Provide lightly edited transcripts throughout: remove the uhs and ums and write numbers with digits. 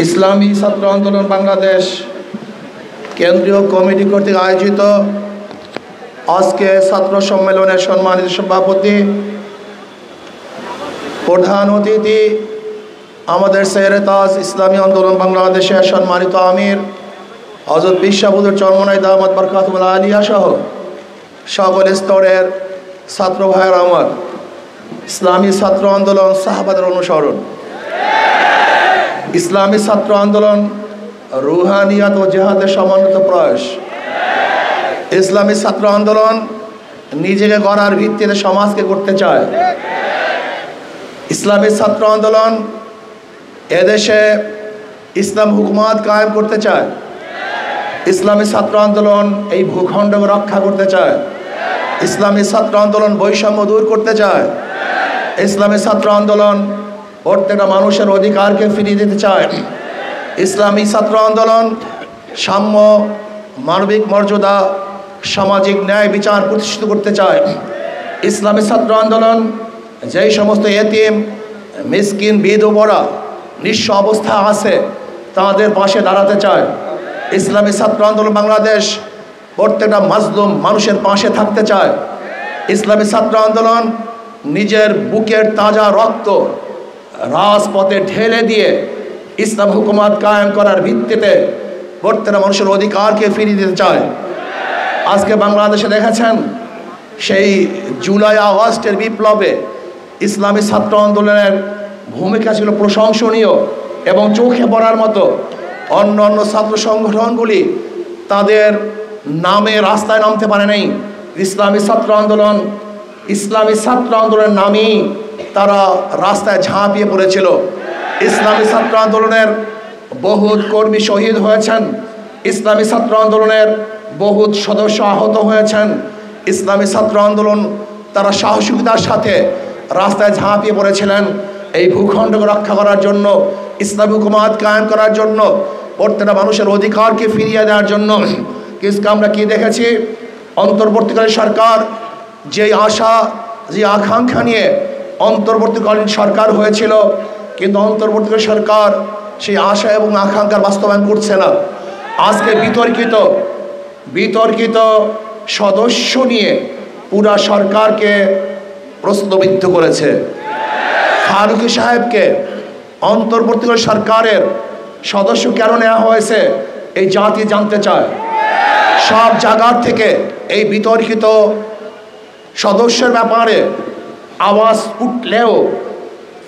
ইসলামী ছাত্র আন্দোলন বাংলাদেশ কেন্দ্রীয় কমিটি কর্তৃক আয়োজিত আজকে ছাত্র সম্মেলনের সম্মানিত সভাপতি প্রধান অতিথি আমাদের সেরে তাজ ইসলামী আন্দোলন বাংলাদেশের সম্মানিত আমির হযরত বিশ্ববুদুর চরমনাই দামাত বরকাতুল আলিয়া সহ সকল স্তরের ছাত্র ভাইয়ের আমার ইসলামী ছাত্র আন্দোলন সাহাবাদের অনুসরণ। ইসলামী ছাত্র আন্দোলন রুহানিয়াত ও জেহাদের সমন্বিত প্রয়াস। ইসলামী ছাত্র আন্দোলন নিজেকে গড়ার ভিত্তিতে সমাজকে করতে চায়। ইসলামী ছাত্র আন্দোলন এদেশে ইসলাম হুকুমত কায়েম করতে চায়। ইসলামী ছাত্র আন্দোলন এই ভূখণ্ডকে রক্ষা করতে চায়। ইসলামী ছাত্র আন্দোলন বৈষম্য দূর করতে চায়। ইসলামী ছাত্র আন্দোলন প্রত্যেকটা মানুষের অধিকারকে ফিরিয়ে দিতে চায়। ইসলামী ছাত্র আন্দোলন সাম্য, মানবিক মর্যাদা, সামাজিক ন্যায় বিচার প্রতিষ্ঠিত করতে চায়। ইসলামী ছাত্র আন্দোলন যেই সমস্ত এতিম, মিসকিন, বিধবা, নিঃস্ব অবস্থা আছে তাদের পাশে দাঁড়াতে চায়। ইসলামী ছাত্র আন্দোলন বাংলাদেশ প্রত্যেকটা মাজলুম মানুষের পাশে থাকতে চায়। ইসলামী ছাত্র আন্দোলন নিজের বুকের তাজা রক্ত রাজপথে ঢেলে দিয়ে ইসলাম হুকুমত কায়েম করার ভিত্তিতে প্রত্যেকটা মানুষের অধিকারকে ফিরিয়ে দিতে চায়। আজকে বাংলাদেশে দেখেছেন সেই জুলাই আগস্টের বিপ্লবে ইসলামী ছাত্র আন্দোলনের ভূমিকা ছিল প্রশংসনীয় এবং চোখে পড়ার মতো। অন্য অন্য ছাত্র সংগঠনগুলি তাদের নামে রাস্তায় নামতে পারে নাই। ইসলামী ছাত্র আন্দোলনের নামেই তারা রাস্তায় ঝাঁপিয়ে পড়েছিল। ইসলামী ছাত্র আন্দোলনের বহুত কর্মী শহীদ হয়েছেন। ইসলামী ছাত্র আন্দোলনের বহুত সদস্য আহত হয়েছেন। ইসলামী ছাত্র আন্দোলন তারা সাহসিকতার সাথে রাস্তায় ঝাঁপিয়ে পড়েছিলেন এই ভূখণ্ডকে রক্ষা করার জন্য, ইসলামী হুকুমত কায়েম করার জন্য, প্রত্যেকটা মানুষের অধিকারকে ফিরিয়ে দেওয়ার জন্য। কিন্তু আমরা কি দেখেছি, অন্তর্বর্তীকালীন সরকার যেই আশা, যে আকাঙ্ক্ষা নিয়ে অন্তর্বর্তীকালীন সরকার হয়েছিল, কিন্তু অন্তর্বর্তীকালীন সরকার সেই আশা এবং আকাঙ্ক্ষার বাস্তবায়ন করছে না। আজকে বিতর্কিত সদস্য নিয়ে পুরা সরকারকে প্রশ্নবিদ্ধ করেছে। ফারুকী সাহেবকে অন্তর্বর্তীকালীন সরকারের সদস্য কেন নেওয়া হয়েছে এই জাতি জানতে চায়। সব জায়গার থেকে এই বিতর্কিত সদস্যের ব্যাপারে আওয়াজ উঠলেও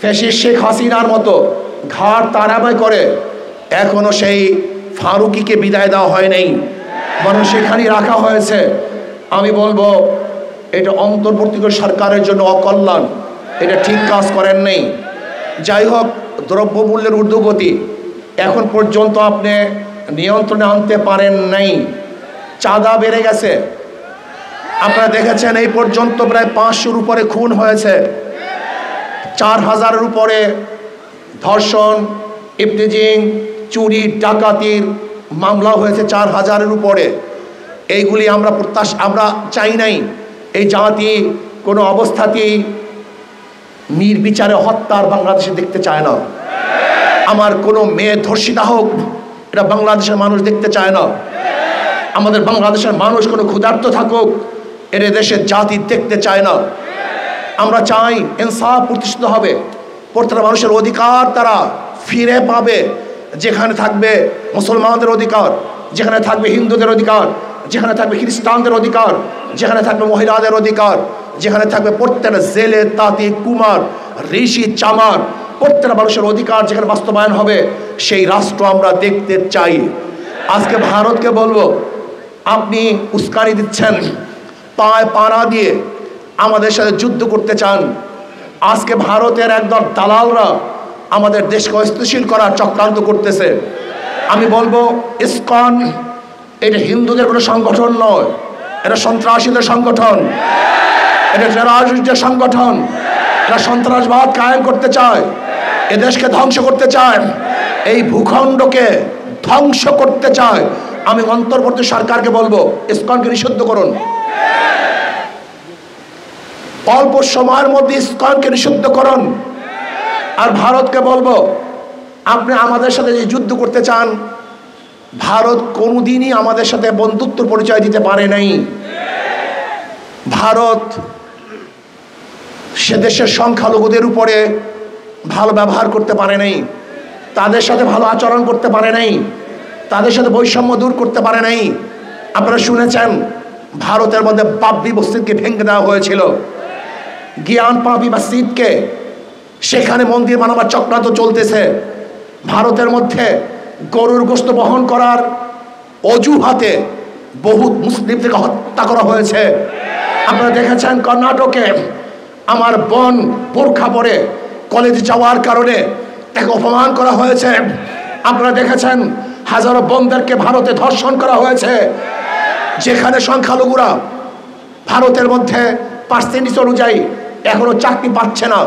ফ্যাসিস্ট শেখ হাসিনার মতো ঘাড় তাড়াবাই করে এখনো সেই ফারুকীকে বিদায় দেওয়া হয় নাই, বরং সেখানেই রাখা হয়েছে। আমি বলবো এটা অন্তর্বর্তীকালীন সরকারের জন্য অকল্যাণ, এটা ঠিক কাজ করেন নেই। যাই হোক, দ্রব্যমূল্যের ঊর্ধ্বগতি এখন পর্যন্ত আপনি নিয়ন্ত্রণে আনতে পারেন নাই। চাঁদা বেড়ে গেছে। আপনারা দেখেছেন এই পর্যন্ত প্রায় 500-র উপরে খুন হয়েছে, 4000-এর উপরে ধর্ষণ, ইফতিজিং, চুরি, ডাকাতির মামলা হয়েছে 4000-এর উপরে। এইগুলি আমরা চাই নাই। এই জাতি কোনো অবস্থাতেই নির্বিচারে হত্যার বাংলাদেশে দেখতে চায় না। আমার কোনো মেয়ে ধর্ষিতা হোক, এটা বাংলাদেশের মানুষ দেখতে চায় না। আমাদের বাংলাদেশের মানুষ কোনো ক্ষুধার্ত থাকুক, এর দেশের জাতি দেখতে চায় না। আমরা চাই ইনসাফ প্রতিষ্ঠিত হবে, প্রত্যেকটা মানুষের অধিকার তারা ফিরে পাবে। যেখানে থাকবে মুসলমানদের অধিকার, যেখানে থাকবে হিন্দুদের অধিকার, যেখানে থাকবে খ্রিস্টানদের অধিকার, যেখানে থাকবে মহিলাদের অধিকার, যেখানে থাকবে প্রত্যেকটা জেলে, তাঁতি, কুমার, ঋষি, চামার, প্রত্যেকটা মানুষের অধিকার যেখানে বাস্তবায়ন হবে, সেই রাষ্ট্র আমরা দেখতে চাই। আজকে ভারতকে বলবো, আপনি উস্কানি দিচ্ছেন, পায়ে পাড়া দিয়ে আমাদের সাথে যুদ্ধ করতে চান। আজকে ভারতের একদল দালালরা আমাদের দেশকে অস্থিতিশীল করার চক্রান্ত করতেছে। আমি বলবো ইসকন এটা হিন্দুদের কোনো সংগঠন নয়, এটা সন্ত্রাসীদের সংগঠন, এটা টেররিস্টদের সংগঠন। এরা সন্ত্রাসবাদ কায়েম করতে চায়, এদেশকে ধ্বংস করতে চায়, এই ভূখণ্ডকে ধ্বংস করতে চায়। আমি অন্তর্বর্তী সরকারকে বলবো ইসকনকে নিষিদ্ধ করুন। অল্প সময়ের মধ্যে ইসকনকে নিষিদ্ধ করুন। আর ভারতকে বলবো আপনি আমাদের সাথে যে যুদ্ধ করতে চান, ভারত কোনোদিনই আমাদের সাথে বন্ধুত্ব পরিচয় দিতে পারে নাই। ভারত সে দেশের সংখ্যালঘুদের উপরে ভালো ব্যবহার করতে পারে নাই, তাদের সাথে ভালো আচরণ করতে পারে নাই, তাদের সাথে বৈষম্য দূর করতে পারে নাই। আপনারা শুনেছেন ভারতের মধ্যে বাবরি মসজিদকে ভেঙে দেওয়া হয়েছিল, জ্ঞান পাবি মসজিদকে, সেখানে মন্দির বানাবার চক্রান্ত চলতেছে। ভারতের মধ্যে গরুর গোশত বহন করার অজুহাতে বহু মুসলিমদেরকে হত্যা করা হয়েছে। আপনারা দেখেছেন কর্ণাটকে আমার বোন বোরখা পরে কলেজে যাওয়ার কারণে তাকে অপমান করা হয়েছে। আপনারা দেখেছেন হাজারো বোনদেরকে ভারতে ধর্ষণ করা হয়েছে, যেখানে সংখ্যালঘুরা ভারতের মধ্যে পার্সেন্টেজ অনুযায়ী এখনো চাকরি পাচ্ছে না,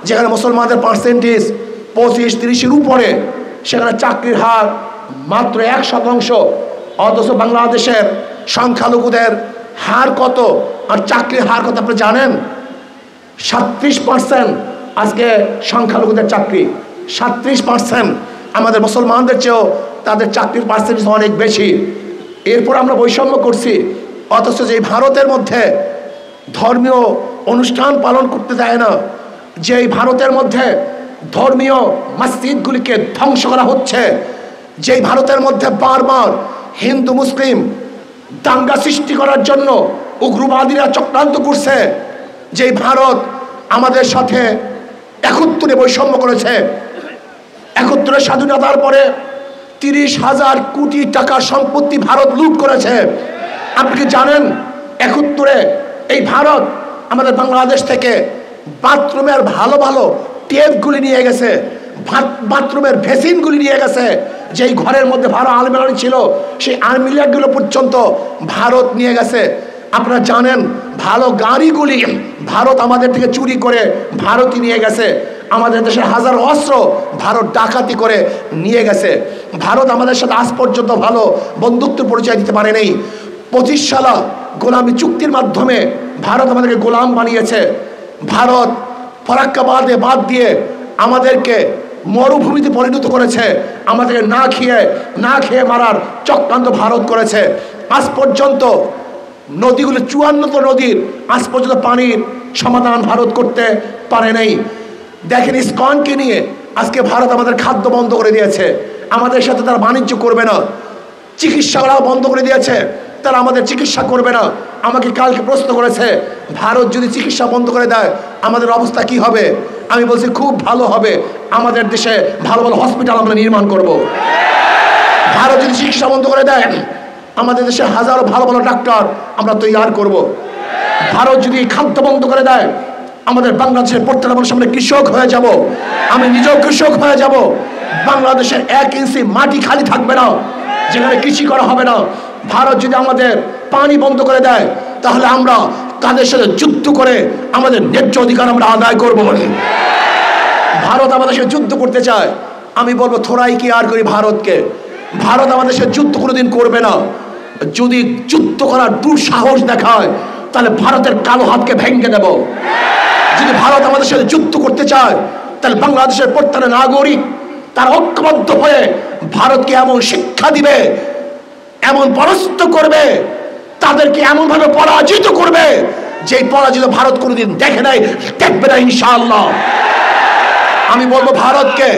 যেখানে মুসলমানদের পার্সেন্টেজ 25-30-এর উপরে, সেখানে চাকরির হার মাত্র 1%। অথচ বাংলাদেশের সংখ্যালঘুদের হার কত আর চাকরির হার কত আপনি জানেন? 37% আজকে সংখ্যালঘুদের চাকরি, 37%। আমাদের মুসলমানদের চেয়েও তাদের চাকরির পার্সেন্টেজ অনেক বেশি। এরপর আমরা বৈষম্য করছি, অথচ যে ভারতের মধ্যে ধর্মীয় অনুষ্ঠান পালন করতে দেয় না, যেই ভারতের মধ্যে ধর্মীয় মসজিদগুলিকে ধ্বংস করা হচ্ছে, যেই ভারতের মধ্যে বারবার হিন্দু মুসলিম দাঙ্গা সৃষ্টি করার জন্য উগ্রবাদীরা চক্রান্ত করছে, যেই ভারত আমাদের সাথে 71-এ বৈষম্য করেছে, 71-এর স্বাধীনতার পরে 30,000 কোটি টাকার সম্পত্তি ভারত লুট করেছে। আপনি কি জানেন 71-এ এই ভারত আমাদের বাংলাদেশ থেকে বাথরুমের ভালো ভালো টেপগুলি নিয়ে গেছে, বাথরুমের ভেসিনগুলি নিয়ে গেছে, যেই ঘরের মধ্যে ভালো আলমিরা ছিল সেই আলমিরাগুলো পর্যন্ত ভারত নিয়ে গেছে। আপনারা জানেন ভালো গাড়িগুলি ভারত আমাদের থেকে চুরি করে ভারতই নিয়ে গেছে। আমাদের দেশের হাজার অস্ত্র ভারত ডাকাতি করে নিয়ে গেছে। ভারত আমাদের সাথে আজ পর্যন্ত ভালো বন্ধুত্ব পরিচয় দিতে পারে নাই। 25 সালা গোলামি চুক্তির মাধ্যমে ভারত আমাদেরকে গোলাম বানিয়েছে। ভারত ফরাক্কাবাদে বাদ দিয়ে আমাদেরকে মরুভূমিতে পরিণত করেছে, আমাদেরকে না খেয়ে মারার চক্রান্ত ভারত করেছে। আজ পর্যন্ত নদীগুলো 54 নদীর আজ পর্যন্ত পানির সমাধান ভারত করতে পারে নাই। দেখেন ইসকনকে নিয়ে আজকে ভারত আমাদের খাদ্য বন্ধ করে দিয়েছে, আমাদের সাথে তারা বাণিজ্য করবে না। চিকিৎসাও বন্ধ করে দিয়েছে, তারা আমাদের চিকিৎসা করবে না। আমাকে কালকে প্রশ্ন করেছে ভারত যদি চিকিৎসা বন্ধ করে দেয় আমাদের অবস্থা কি হবে? আমি বলছি খুব ভালো হবে, আমাদের দেশে ভালো ভালো হসপিটাল আমরা নির্মাণ করব। ভারত যদি চিকিৎসা বন্ধ করে দেয় আমাদের দেশে হাজারো ভালো ভালো ডাক্তার আমরা তৈরি করব। ভারত যদি খাদ্য বন্ধ করে দেয় আমাদের বাংলাদেশের প্রত্যেকটা মানুষ আমরা কৃষক হয়ে যাব, আমি নিজেও কৃষক হয়ে যাব। বাংলাদেশের 1 ইঞ্চি মাটি খালি থাকবে না যেখানে কৃষি করা হবে না। ভারত যদি আমাদের পানি বন্ধ করে দেয় তাহলে আমরা তাদের সাথে যুদ্ধ করে আমাদের ন্যায্য অধিকার আমরা আদায় করব। ভারত আমাদের সাথে যুদ্ধ করতে চায়, আমি বলবো থোড়াই কি আর করি ভারতকে। ভারত আমাদের সাথে যুদ্ধ কোনোদিন করবে না। যদি যুদ্ধ করার দুঃসাহস দেখায় তাহলে ভারতের কালো হাতকে ভেঙে দেব। যদি ভারত আমাদের সাথে যুদ্ধ করতে চায় তাহলে বাংলাদেশের প্রত্যেকটা নাগরিক তার ঐক্যবদ্ধ হয়ে ভারতকে এমন শিক্ষা দিবে, এমন পরাস্ত করবে, তাদেরকে এমন ভাবে পরাজিত করবে যে পরাজিত ভারত কোনোদিন দেখে নাই, দেখবে না ইনশাআল্লাহ। আমি বলবো ভারতকে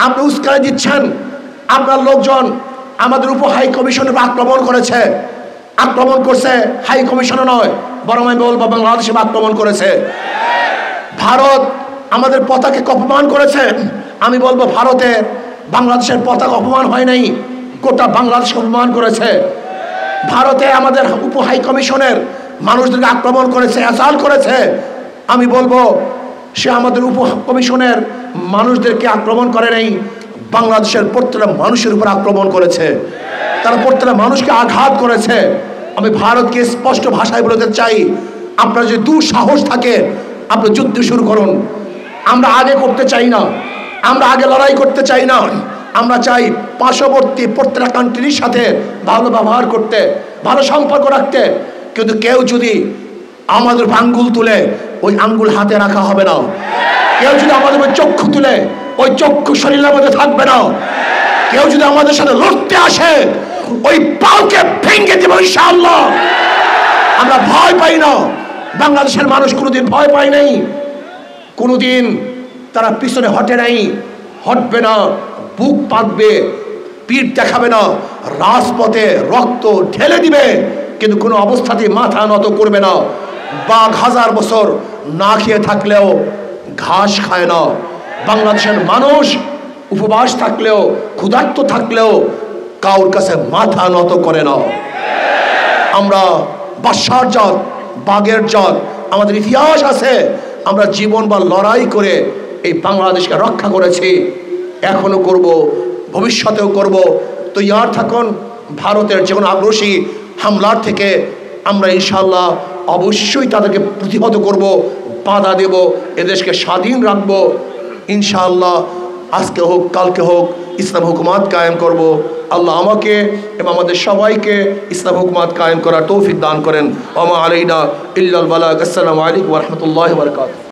আপনি উস্কানি দিচ্ছেন, আপনার লোকজন আমাদের উপর হাই কমিশনের আক্রমণ করেছে, আক্রমণ করছে হাই কমিশনে নয়, বরং আমি বলবো বাংলাদেশে আক্রমণ করেছে। ভারত আমাদের পতাকাকে অপমান করেছে, আমি বলবো ভারতের বাংলাদেশের পতাকা অপমান হয় নাই, গোটা বাংলাদেশকে অপমান করেছে। ভারতে আমাদের উপ হাই কমিশনের মানুষদেরকে আক্রমণ করেছে, অ্যাসাল্ট করেছে, আমি বলবো সে আমাদের উপ কমিশনের মানুষদেরকে আক্রমণ করে নাই, বাংলাদেশের প্রত্যেকটা মানুষের উপর আক্রমণ করেছে, তারা প্রত্যেকটা মানুষকে আঘাত করেছে। আমি ভারতকে স্পষ্ট ভাষায় বলতে চাই, আপনার যদি দুঃসাহস থাকে আপনি যুদ্ধ শুরু করুন। আমরা আগে করতে চাই না, আমরা আগে লড়াই করতে চাই না, আমরা চাই পার্শ্ববর্তী প্রত্যেকটা কান্ট্রির সাথে ভালো ব্যবহার করতে, ভালো সম্পর্ক রাখতে। কিন্তু কেউ যদি আমাদের আঙ্গুল তুলে ওই আঙ্গুল হাতে রাখা হবে না, কেউ যদি আমাদের চক্ষু তুলে ওই চক্ষু শরীরের মধ্যে থাকবে না। কেউ যদি আমাদের সাথে লড়তে আসে ওই পাওকে ভেঙে দেব ইনশাআল্লাহ। আমরা ভয় পাই না, বাংলাদেশের মানুষ কোনোদিন ভয় পায় নাই, কোনোদিন তারা পিছনে হটে নাই, হটবে না, বুক পাতবে, পিঠ দেখাবে না, রাজপথে রক্ত ঢেলে দিবে, কিন্তু কোনো অবস্থাতেই মাথা নত করবে না। বাঘ 1000 বছর না খেয়ে থাকলেও ঘাস খায় না। বাংলাদেশের মানুষ উপবাস থাকলেও, ক্ষুধার্ত থাকলেও কাউর কাছে মাথা নত করে না। আমরা বাদশার জাত, বাঘের জাত, আমাদের ইতিহাস আছে, আমরা জীবন বা লড়াই করে এই বাংলাদেশকে রক্ষা করেছি, এখনো করব, ভবিষ্যতেও করব। তৈয়ার থাকুন, ভারতের যে কোনো আগ্রাসী হামলার থেকে আমরা ইনশাআল্লাহ অবশ্যই তাদেরকে প্রতিহত করব, বাধা দেব, এদেশকে স্বাধীন রাখব ইনশাআল্লাহ। আজকে হোক কালকে হোক ইসলাম হুকুমাত কায়েম করব। আল্লাহ আমাকে এবং আমাদের সবাইকে ইসলাম হুকুমাত কায়েম করার তৌফিক দান করেন। ওয়া মা আলাইনা ইল্লাল বালাগ। আসসালামু আলাইকুম ওয়া রাহমাতুল্লাহি ওয়া বারাকাতুহু।